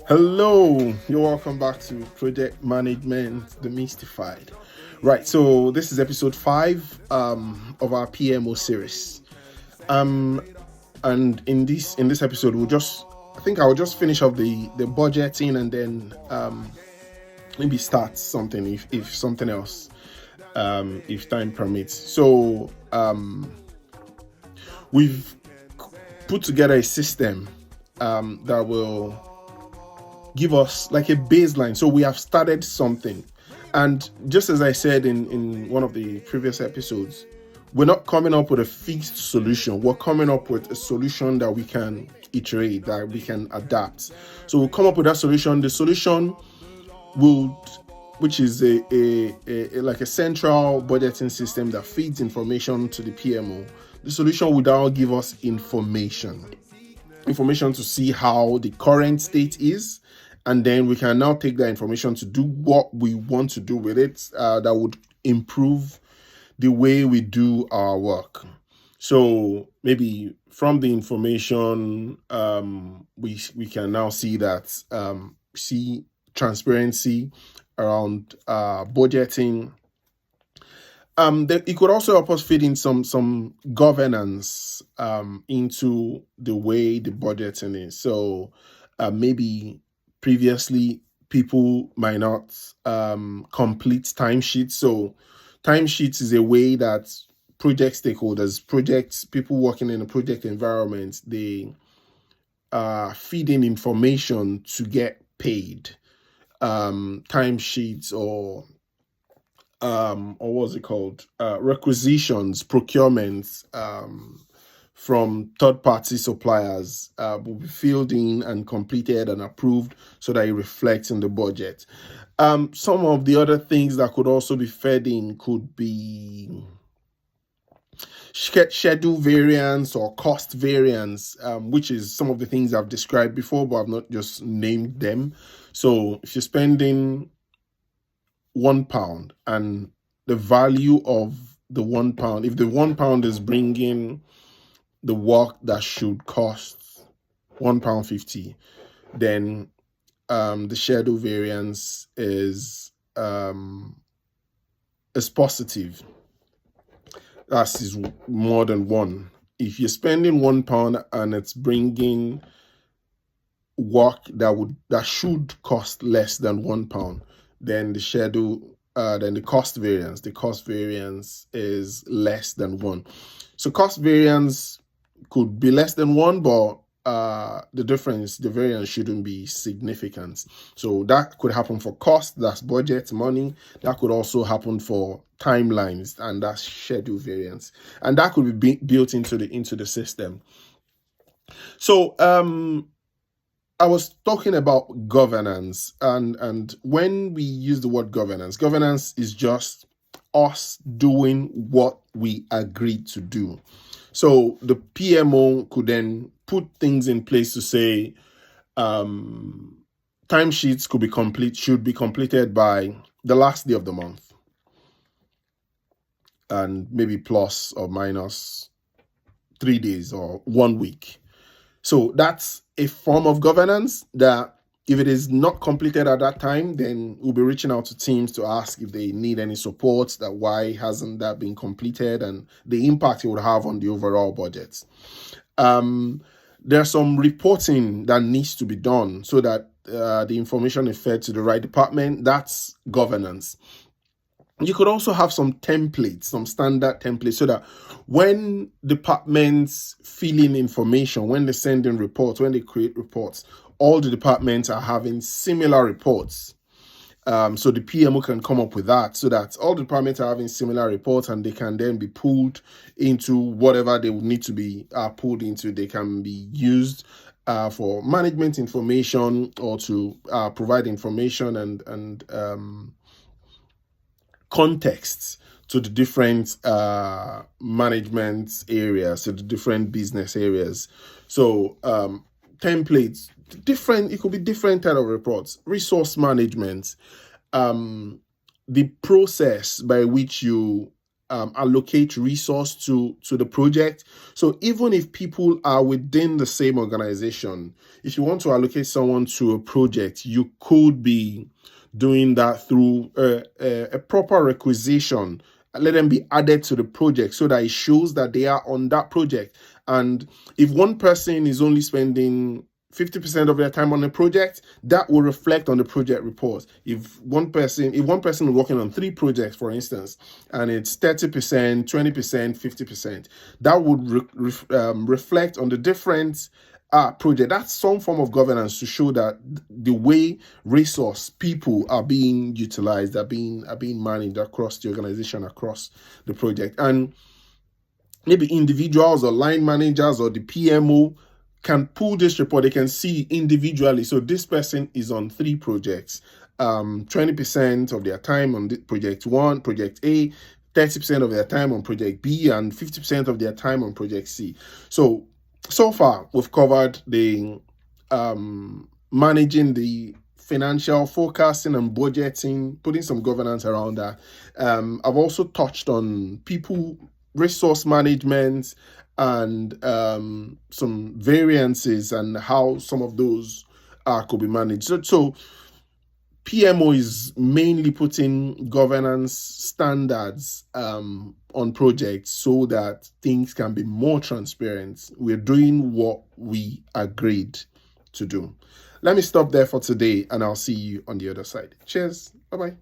Hello, you're welcome back to Project Management Demystified. Right, so this is episode 5 of our PMO series. And in this episode, I will just finish up the budgeting and then maybe start something if something else if time permits. So we've put together a system that will give us like a baseline. So we have started something. And just as I said in one of the previous episodes, we're not coming up with a fixed solution. We're coming up with a solution that we can iterate, that we can adapt. So we'll come up with that solution. The solution which is a like a central budgeting system that feeds information to the PMO. The solution would now give us information to see how the current state is, and then we can now take that information to do what we want to do with it that would improve the way we do our work. So maybe from the information, we can now see that see transparency around budgeting. It could also help us fit in some governance into the way the budgeting is. So maybe previously people might not complete timesheets. So timesheets is a way that project stakeholders, people working in a project environment, they feed in information to get paid. Timesheets or what's it called? Requisitions, procurements from third-party suppliers will be filled in and completed and approved so that it reflects in the budget. Some of the other things that could also be fed in could be schedule variance or cost variance, which is some of the things I've described before, but I've not just named them. So if you're spending £1 and the value of the £1, if the £1 is bringing the work that should cost £1.50, then the schedule variance is positive. That is more than one. If you're spending £1 and it's bringing work that should cost less than £1, then the cost variance is less than 1. So cost variance could be less than 1, but the variance shouldn't be significant. So that could happen for cost, that's budget money. That could also happen for timelines, and that's schedule variance, and that could be built into the system. So I was talking about governance, and when we use the word governance is just us doing what we agreed to do. So the PMO could then put things in place to say timesheets should be completed by the last day of the month, and maybe plus or minus 3 days or 1 week. So that's a form of governance that if it is not completed at that time, then we'll be reaching out to teams to ask if they need any support, that why hasn't that been completed, and the impact it would have on the overall budget. There's some reporting that needs to be done so that the information is fed to the right department. That's governance. You could also have some templates, some standard templates, so that when departments fill in information, when they send in reports, when they create reports, all the departments are having similar reports. So the PMO can come up with that, so that all the departments are having similar reports, and they can then be pulled into whatever they would need to be pulled into. They can be used for management information, or to provide information and contexts to the different management areas, to the different business areas. So templates, it could be different type of reports. Resource management, the process by which you allocate resource to the project. So even if people are within the same organization, if you want to allocate someone to a project, you could be doing that through a proper requisition. Let them be added to the project so that it shows that they are on that project. And if one person is only spending 50% of their time on a project, that will reflect on the project report. If one person is working on 3 projects, for instance, and it's 30%, 20%, 50%, that would reflect on the different project. That's some form of governance to show that the way resource people are being utilized, are being managed across the organization, across the project. And maybe individuals or line managers or the PMO can pull this report. They can see individually. So this person is on 3 projects, 20% of their time on project 1, project A, 30% of their time on project B, and 50% of their time on project C. So far we've covered the managing the financial forecasting and budgeting, putting some governance around that. I've also touched on people resource management and some variances and how some of those could be managed. So PMO is mainly putting governance standards on projects so that things can be more transparent. We're doing what we agreed to do. Let me stop there for today, and I'll see you on the other side. Cheers. Bye-bye.